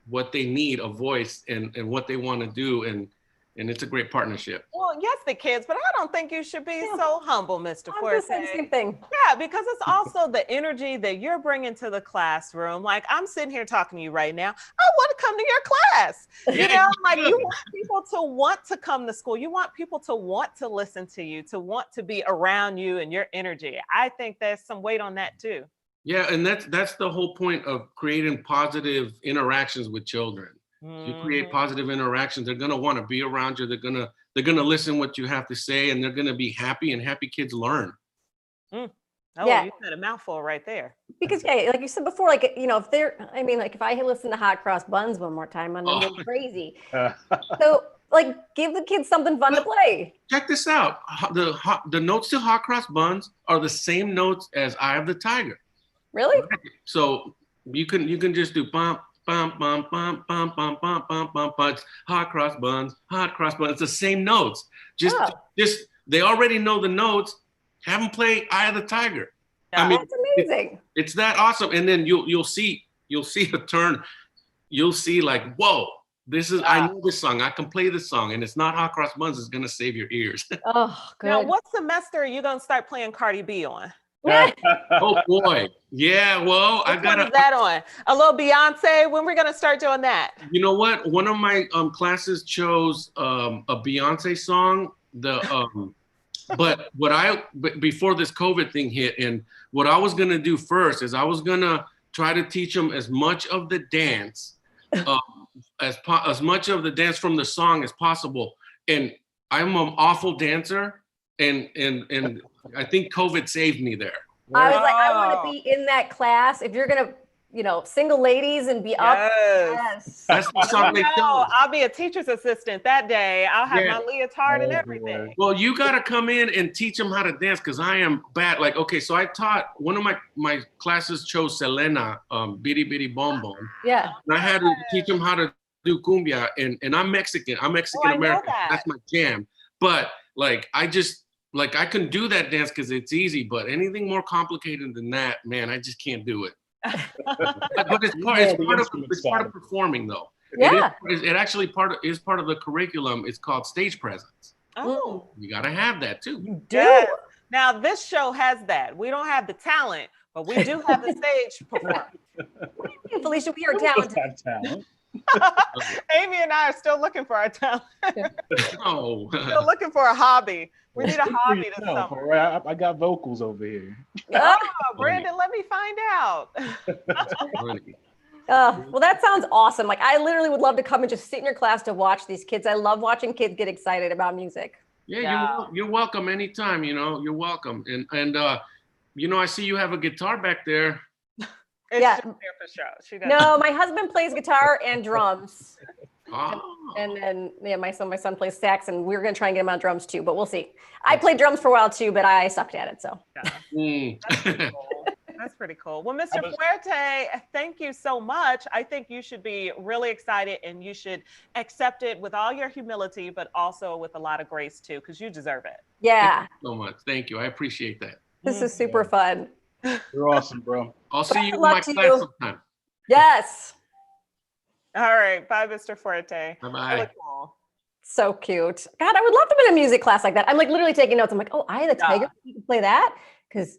what they need, a voice and what they want to do, and and it's a great partnership. Well, yes, the kids, but I don't think you should be so humble, Mr. I'm Forte. just saying the same thing. Yeah, because it's also the energy that you're bringing to the classroom. Like I'm sitting here talking to you right now. I want to come to your class. You know, like you want people to want to come to school. You want people to want to listen to you, to want to be around you and your energy. I think there's some weight on that too. Yeah, and that's the whole point of creating positive interactions with children. If you create positive interactions, they're gonna want to be around you. They're gonna listen what you have to say, and they're gonna be happy. And happy kids learn. Oh, Yeah. you said a mouthful right there. Because yeah, like you said before, like if like if I listen to Hot Cross Buns one more time, I'm gonna go crazy. So like, give the kids something fun to play. Check this out. The notes to Hot Cross Buns are the same notes as Eye of the Tiger. Really? So you can just do bump. Bum, bum, bum, bum, bum, bum, bum, bum, bum. Hot cross buns, hot cross buns. It's the same notes. Just they already know the notes. Have them play Eye of the Tiger. Yeah. I mean, That's amazing. It's that awesome. And then you'll see a turn. You'll see like, whoa, this is I know this song. I can play this song, and it's not Hot Cross Buns. It's gonna save your ears. Oh, good. Now, what semester are you gonna start playing Cardi B on? Oh boy, yeah. Well, I What is that on? A little Beyonce. When we're gonna start doing that? You know what? One of my classes chose a Beyonce song. But before this COVID thing hit, and what I was gonna do first is I was gonna try to teach them as much of the dance, as much of the dance from the song as possible. And I'm an awful dancer, and I think COVID saved me there. I was like, I want to be in that class. If you're gonna, single ladies and be up. Yes. That's the song they chose. I'll be a teacher's assistant that day. I'll have my leotard and everything. Well, you got to come in and teach them how to dance, because I am bad. Like, okay, so I taught, one of my classes chose Selena, Bitty Bitty Bom Bom. Yeah. And I had to teach them how to do cumbia, and I'm Mexican. I'm Mexican American. That's my jam. But like, I can do that dance because it's easy, but anything more complicated than that, man, I just can't do it. But it's part of performing, though. Yeah. It actually is part of the curriculum. It's called stage presence. Oh, you got to have that too. You do. yes. Now this show has that. We don't have the talent, but we do have the stage performance. Felicia, we are talented. Have talent. Amy and I are still looking for our talent. No. Still looking for a hobby. We need a hobby this summer. Right, I got vocals over here. Oh, Brandon, let me find out. Well, that sounds awesome. Like, I literally would love to come and just sit in your class to watch these kids. I love watching kids get excited about music. Yeah. You're welcome anytime. You're welcome. And I see you have a guitar back there. It's Yeah. just there for show. She does. No, my husband plays guitar and drums. Oh. And then my son plays sax, and we're gonna try and get him on drums too, but we'll see. I played drums for a while too, but I sucked at it. So That's pretty cool. That's pretty cool. Well, Mr. Fuerte, thank you so much. I think you should be really excited, and you should accept it with all your humility, but also with a lot of grace too, because you deserve it. yeah, Thank you so much. Thank you. I appreciate that. this is super fun. You're awesome, bro. I'll see you in luck my to class you. sometime. Yes, All right. Bye, Mr. Fuerte. Bye-bye. Really cool. so cute. God, I would love to be in a music class like that. I'm like literally taking notes. I'm like, oh, Eye of the Tiger, you can play that, because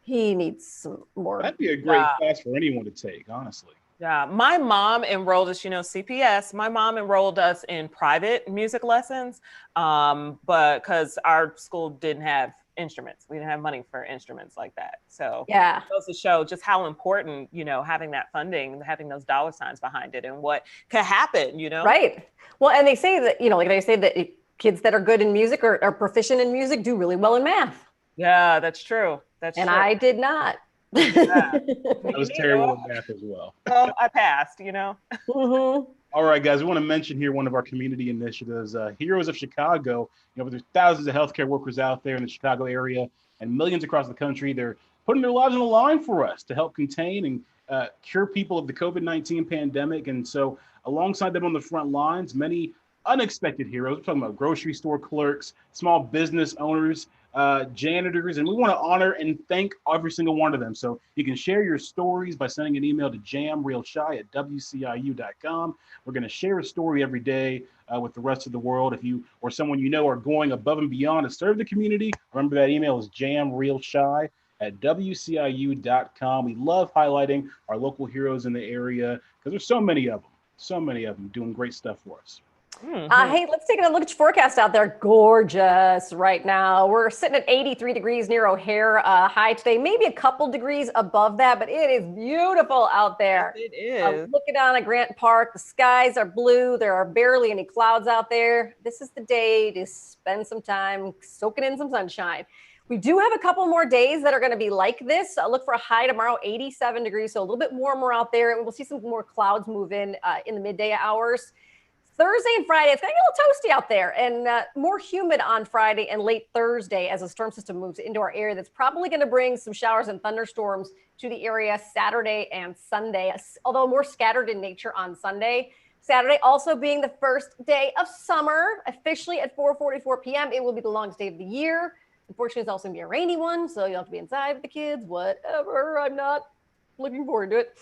he needs some more. That'd be a great class for anyone to take, honestly. Yeah, my mom enrolled us, CPS. My mom enrolled us in private music lessons, but because our school didn't have instruments, we didn't have money for instruments like that. So Yeah. it goes to show just how important, having that funding, having those dollar signs behind it, and what could happen, Right. Well, and they say that, they say that kids that are good in music or are proficient in music do really well in math. Yeah, that's true. And true. I did not. Yeah. I was terrible at math as well. Well, I passed, Mhm. All right, guys, we want to mention here one of our community initiatives, Heroes of Chicago. There's thousands of healthcare workers out there in the Chicago area and millions across the country. They're putting their lives on the line for us to help contain and cure people of the COVID-19 pandemic. And so alongside them on the front lines, many unexpected heroes. We're talking about grocery store clerks, small business owners, janitors, and we want to honor and thank every single one of them. So you can share your stories by sending an email to jamrealshy@wciu.com. We're going to share a story every day with the rest of the world. If you or someone you know are going above and beyond to serve the community, remember that email is jamrealshy@wciu.com. We love highlighting our local heroes in the area because there's so many of them doing great stuff for us. Hey, let's take a look at your forecast out there. Gorgeous right now. We're sitting at 83 degrees near O'Hare high today, maybe a couple degrees above that, but it is beautiful out there. Yes, it is. Looking down at Grant Park, the skies are blue. There are barely any clouds out there. This is the day to spend some time soaking in some sunshine. We do have a couple more days that are going to be like this. Look for a high tomorrow, 87 degrees, so a little bit warmer out there. And we'll see some more clouds move in the midday hours. Thursday and Friday, it's going to get a little toasty out there and more humid on Friday and late Thursday as the storm system moves into our area. That's probably going to bring some showers and thunderstorms to the area Saturday and Sunday, although more scattered in nature on Sunday. Saturday also being the first day of summer, officially at 4:44 p.m. It will be the longest day of the year. Unfortunately, it's also going to be a rainy one, so you'll have to be inside with the kids, whatever. I'm not looking forward to it.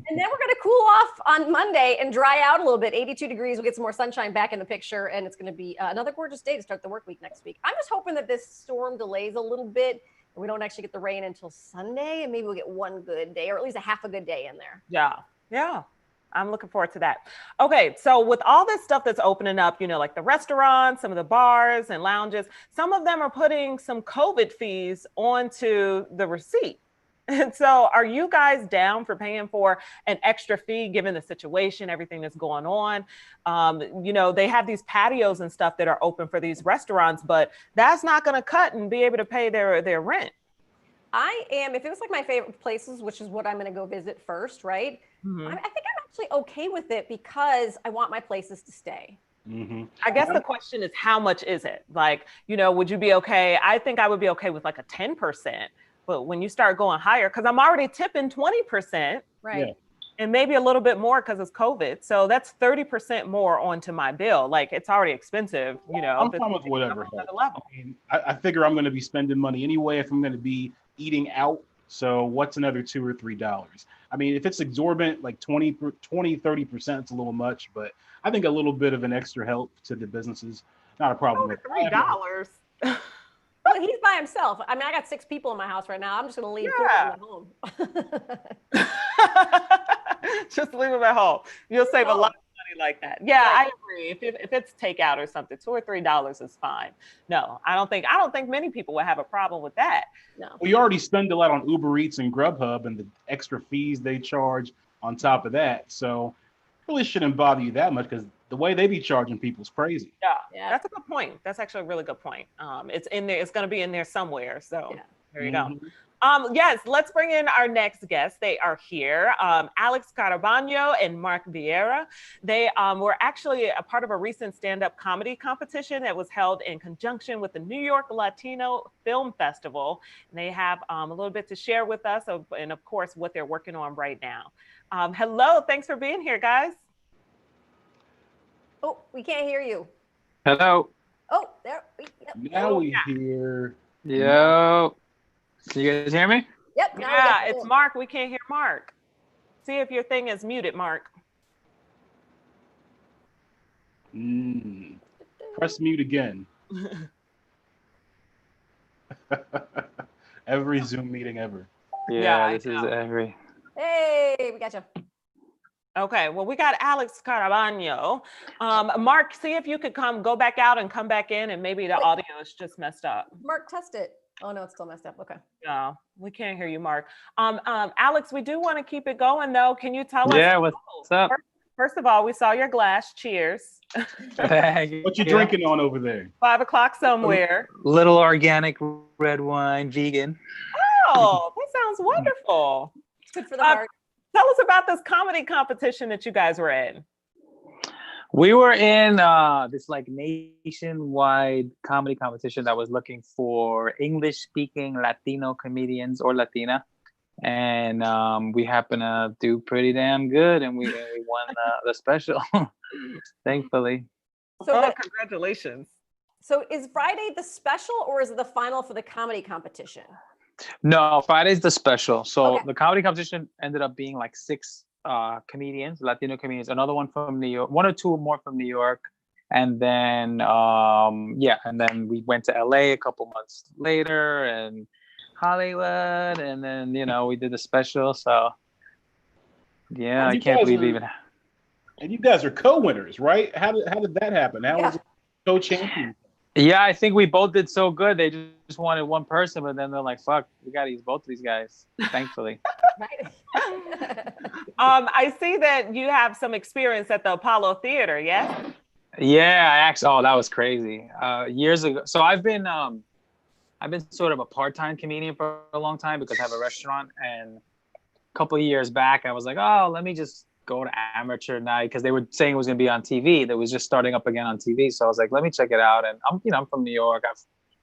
And then we're going to cool off on Monday and dry out a little bit. 82 degrees. We'll get some more sunshine back in the picture, and it's going to be another gorgeous day to start the work week next week. I'm just hoping that this storm delays a little bit and we don't actually get the rain until Sunday, and maybe we'll get one good day or at least a half a good day in there. Yeah. I'm looking forward to that. Okay, so with all this stuff that's opening up, like the restaurants, some of the bars and lounges, some of them are putting some COVID fees onto the receipt. And so are you guys down for paying for an extra fee given the situation, everything that's going on? They have these patios and stuff that are open for these restaurants, but that's not going to cut and be able to pay their rent. I am, if it was like my favorite places, which is what I'm going to go visit first, right? Mm-hmm. I think I'm actually okay with it because I want my places to stay. Mm-hmm. I guess the question is, how much is it? Like, would you be okay? I think I would be okay with like a 10%. But when you start going higher, because I'm already tipping 20%, right? Yeah. And maybe a little bit more because it's COVID. So that's 30% more onto my bill. Like, it's already expensive, I'm fine with whatever. I figure I'm going to be spending money anyway if I'm going to be eating out. So what's another $2 or $3? I mean, if it's exorbitant, like 20, 30%, it's a little much. But I think a little bit of an extra help to the businesses, not a problem. $3. Well, he's by himself. I mean, I got 6 people in my house right now. I'm just going to leave 4 of them at home. Just leave them at home. You'll save a lot of money like that. Yeah, I agree. If it's takeout or something, $2 or $3 is fine. No, I don't think many people would have a problem with that. No. We already spend a lot on Uber Eats and Grubhub and the extra fees they charge on top of that. So it really shouldn't bother you that much because the way they be charging people is crazy. Yeah, that's a good point. That's actually a really good point. It's in there. It's going to be in there somewhere. So there you go. Yes, let's bring in our next guests. They are here. Alex Caraballo and Mark Vieira. They were actually a part of a recent stand-up comedy competition that was held in conjunction with the New York Latino Film Festival. And they have a little bit to share with us, and of course, what they're working on right now. Hello, thanks for being here, guys. Oh, we can't hear you. Hello. Oh, there. Now we hear. Yo. Can you guys hear me? Yep. Yeah, it's Mark. We can't hear Mark. See if your thing is muted, Mark. Press mute again. Every Zoom meeting ever. Yeah, this is every. Hey, we got you. Okay, well, we got Alex Caraballo. Mark, see if you could go back out and come back in, and maybe the audio is just messed up. Mark, test it. Oh, no, it's still messed up. Okay. No, we can't hear you, Mark. Alex, we do want to keep it going, though. Can you tell us? Yeah, what's up? First of all, we saw your glass. Cheers. What you drinking on over there? 5 o'clock somewhere. Little organic red wine, vegan. Oh, that sounds wonderful. Good for the heart. Tell us about this comedy competition that you guys were in. We were in this like nationwide comedy competition that was looking for English-speaking Latino comedians or Latina, and we happened to do pretty damn good, and we won the special, thankfully. So congratulations! So is Friday the special or is it the final for the comedy competition? No, Friday's the special. So Okay. the comedy competition ended up being like 6 comedians, Latino comedians, another one from New York, 1 or 2 more from New York. And then, and then we went to LA a couple months later and Hollywood. And then, we did the special. So, yeah, I can't believe even. And you guys are co-winners, right? How did that happen? How was it co-champion? Yeah, I think we both did so good. They just wanted one person, but then they're like, fuck, we got to use both of these guys, thankfully. I see that you have some experience at the Apollo Theater, yes? Yeah, that was crazy. Years ago. So I've been sort of a part-time comedian for a long time because I have a restaurant. And a couple of years back, I was like, oh, let me just go to amateur night because they were saying it was going to be on TV. That was just starting up again on TV. So I was like, let me check it out. And I'm from New York. I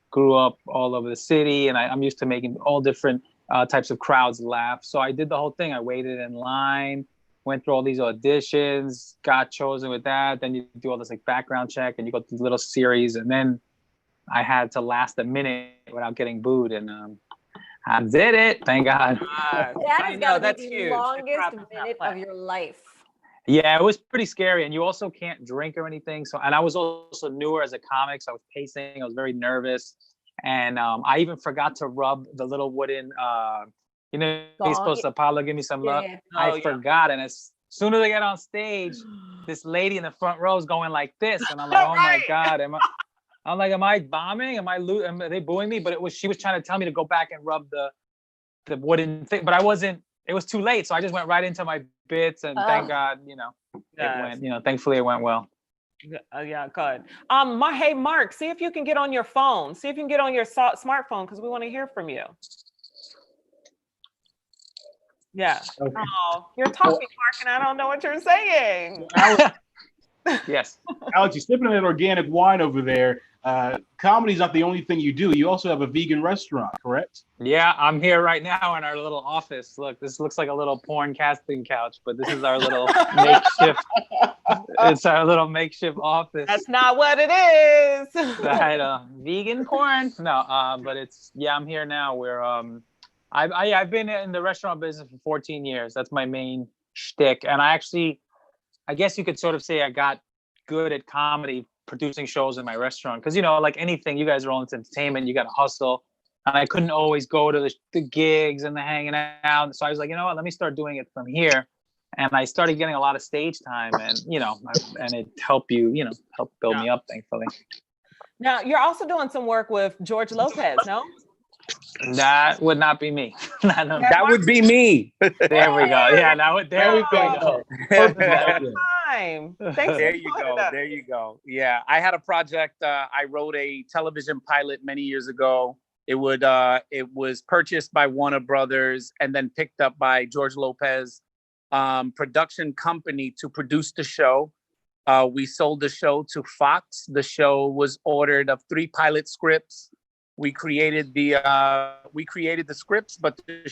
grew up all over the city, and I'm used to making all different types of crowds laugh. So I did the whole thing. I waited in line, went through all these auditions, got chosen with that. Then you do all this like background check, and you go through the little series, and then I had to last a minute without getting booed, and I did it. Thank God. That is got to be the longest minute of your life. Yeah, it was pretty scary, and you also can't drink or anything. So, and I was also newer as a comic, so I was pacing. I was very nervous, and I even forgot to rub the little wooden. You're supposed to Apollo, give me some love. Yeah. I forgot, and as soon as I get on stage, this lady in the front row is going like this, and I'm like, oh my God, am I bombing? Am they booing me? But she was trying to tell me to go back and rub the wooden thing, but I wasn't. It was too late, so I just went right into my bits, and thank God, it went. Thankfully, it went well. Yeah, good. Hey, Mark, see if you can get on your phone. See if you can get on your smartphone because we want to hear from you. Yeah. Okay. Oh, you're talking, Mark, and I don't know what you're saying. Yes. Alex, you're sipping that organic wine over there. Comedy's not the only thing you do. You also have a vegan restaurant, correct? Yeah, I'm here right now in our little office. Look, this looks like a little porn casting couch, but this is our little makeshift. It's our little makeshift office. That's not what it is. Vegan porn? No, but I'm here now. We're I've been in the restaurant business for 14 years. That's my main shtick, and I guess you could sort of say I got good at comedy producing shows in my restaurant because like anything, you guys are all into entertainment, you got to hustle, and I couldn't always go to the gigs and the hanging out. So I was like, you know what, let me start doing it from here, and I started getting a lot of stage time, and and it helped help build me up, thankfully. Now you're also doing some work with George Lopez, no? That would not be me. No. That would be me. There we go. Yeah, there we go. Thanks. There you go. There you go. Yeah, I had a project. I wrote a television pilot many years ago. It was purchased by Warner Brothers and then picked up by George Lopez production company to produce the show. We sold the show to Fox. The show was ordered of 3 pilot scripts. We created the scripts, but the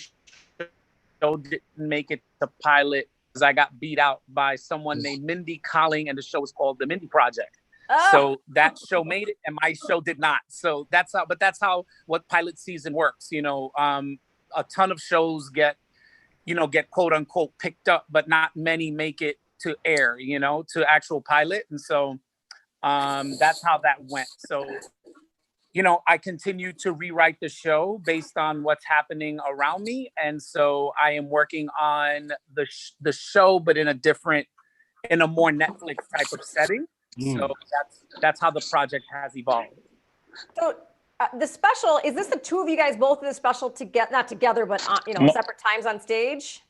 show didn't make it to pilot because I got beat out by someone named Mindy Colling, and the show was called The Mindy Project. Oh. So that show made it, and my show did not. So that's how what pilot season works. A ton of shows get quote unquote picked up, but not many make it to air. To actual pilot, and so that's how that went. So. I continue to rewrite the show based on what's happening around me. And so I am working on the show, but in a more Netflix type of setting. So that's how the project has evolved. So the special, is this the two of you guys both in the special together, not together, but separate times on stage?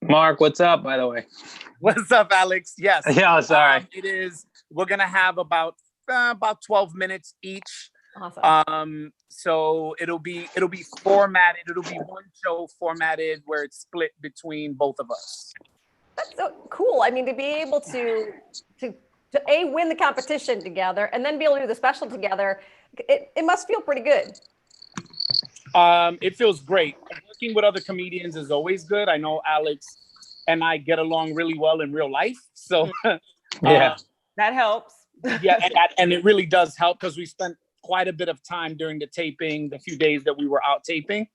Mark, what's up, by the way? What's up, Alex? Yes. Yeah, sorry. It is. We're going to have about 12 minutes each. Awesome. So it'll be formatted. It'll be one show formatted where it's split between both of us. That's so cool. I mean, to be able to win the competition together and then be able to do the special together, it must feel pretty good. It feels great. Working with other comedians is always good. I know Alex and I get along really well in real life. So yeah, that helps. Yeah, and it really does help because we spent quite a bit of time during the taping, the few days that we were out taping.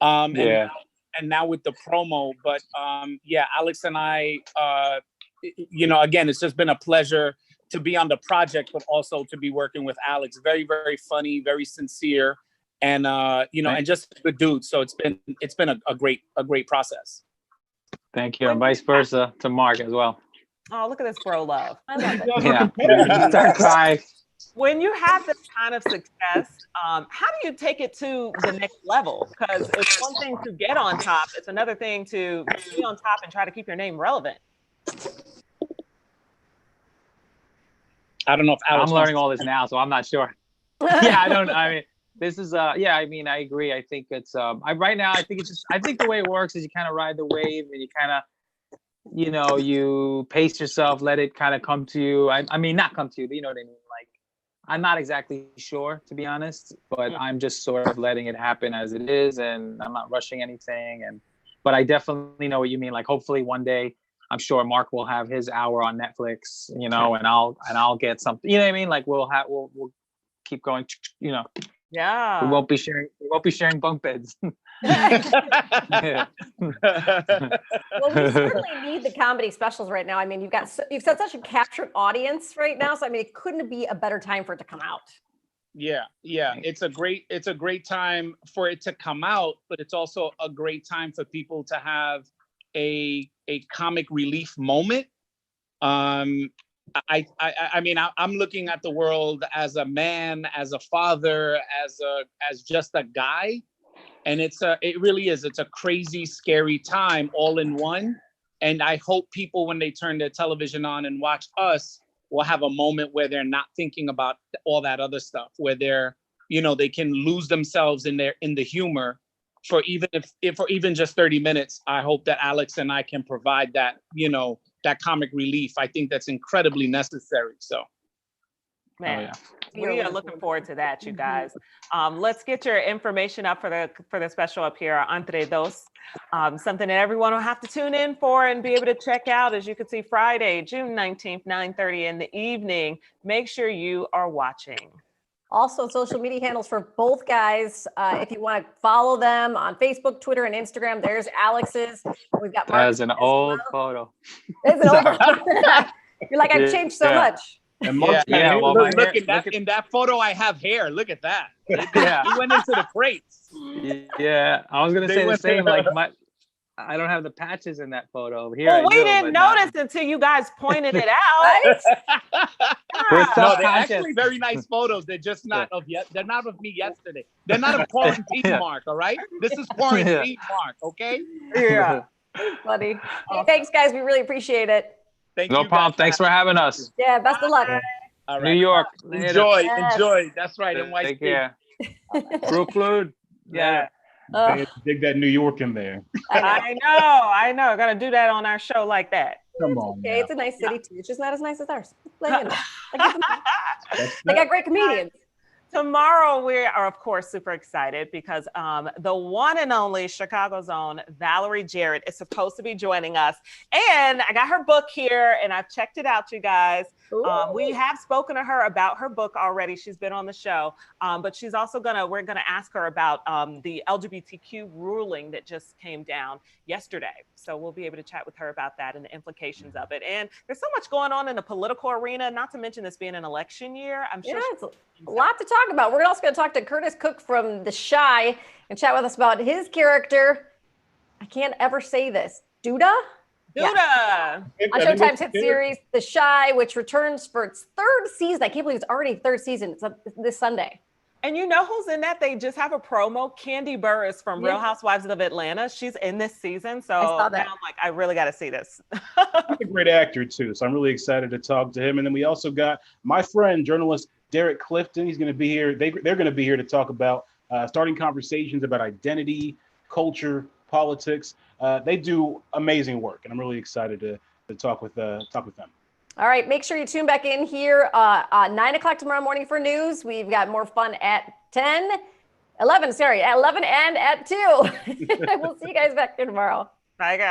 And now with the promo, but yeah, Alex and I, again, it's just been a pleasure to be on the project, but also to be working with Alex. Very, very funny, very sincere, and and just a good dude. So it's been a great process. Thank you, and vice versa to Mark as well. Oh, look at this bro love. I love it. Yeah, start crying. When you have this kind of success, how do you take it to the next level? Because it's one thing to get on top, it's another thing to be on top and try to keep your name relevant. I don't know if Alex I'm learning all this now, so I'm not sure. This is I agree. I think it's right now I think the way it works is you kind of ride the wave and you kind of you pace yourself, let it kind of come to you. I mean not come to you, but you know what I mean? Like I'm not exactly sure, to be honest, but I'm just sort of letting it happen as it is, and I'm not rushing anything. But I definitely know what you mean. Like hopefully one day, I'm sure Mark will have his hour on Netflix, and I'll get something. You know what I mean? Like we'll keep going. Yeah. We won't be sharing bunk beds. Well, we certainly need the comedy specials right now. I mean, you've got such a captured audience right now, so I mean, it couldn't be a better time for it to come out. Yeah. It's a great time for it to come out, but it's also a great time for people to have a comic relief moment. I mean, I'm looking at the world as a man, as a father, as just a guy. And it really is. It's a crazy, scary time all in one. And I hope people, when they turn their television on and watch us, will have a moment where they're not thinking about all that other stuff, where they're, they can lose themselves in the humor for even just 30 minutes. I hope that Alex and I can provide that, that comic relief. I think that's incredibly necessary. So. Man, we are looking forward to that, you guys. Let's get your information up for the special up here, Entre Dos. Something that everyone will have to tune in for and be able to check out. As you can see, Friday, June 19th, 9:30 in the evening. Make sure you are watching. Also, social media handles for both guys. If you want to follow them on Facebook, Twitter, and Instagram, there's Alex's. We've got Mark's. That's an old photo. It's an old photo. You're like, I've changed so much. And Look Mark, in that photo, I have hair. Look at that. Yeah. He went into the crates. Yeah, I was gonna say the same. Like I don't have the patches in that photo. Here, well, we didn't notice until you guys pointed it out. No, they're actually very nice photos. They're just not of yet. They're not of me yesterday. They're not of quarantine Mark. All right, this is quarantine Mark. Okay. Yeah. Funny. Hey, thanks, guys. We really appreciate it. No problem. Thanks for having us. Yeah, best of luck. All right. New York. Enjoy. That's right. NYC. Take care. Brooklyn. Yeah. dig that New York in there. I know. Got to do that on our show like that. Come on. Okay, it's a nice city too. It's just not as nice as ours. They got great comedians. Tomorrow, we are, of course, super excited because the one and only Chicago's own Valerie Jarrett is supposed to be joining us. And I got her book here, and I've checked it out, you guys. We have spoken to her about her book already. She's been on the show, but she's also we're going to ask her about the LGBTQ ruling that just came down yesterday. So we'll be able to chat with her about that and the implications of it. And there's so much going on in the political arena, not to mention this being an election year. I'm sure it's a lot to talk about. We're also going to talk to Curtis Cook from The Chi and chat with us about his character. I can't ever say this. Duda? Duda. On Showtime's hit series, The Chi, which returns for its third season. I can't believe it's already third season. It's this Sunday. And you know who's in that? They just have a promo. Candy Burris from Real Housewives of Atlanta. She's in this season. So now I'm like, I really got to see this. He's a great actor too. So I'm really excited to talk to him. And then we also got my friend, journalist Derek Clifton. He's going to be here. They're going to be here to talk about starting conversations about identity, culture, politics. They do amazing work. And I'm really excited to talk with them. All right, make sure you tune back in here 9 o'clock tomorrow morning for news. We've got more fun at 11 and at 2. We'll see you guys back here tomorrow. Bye, guys.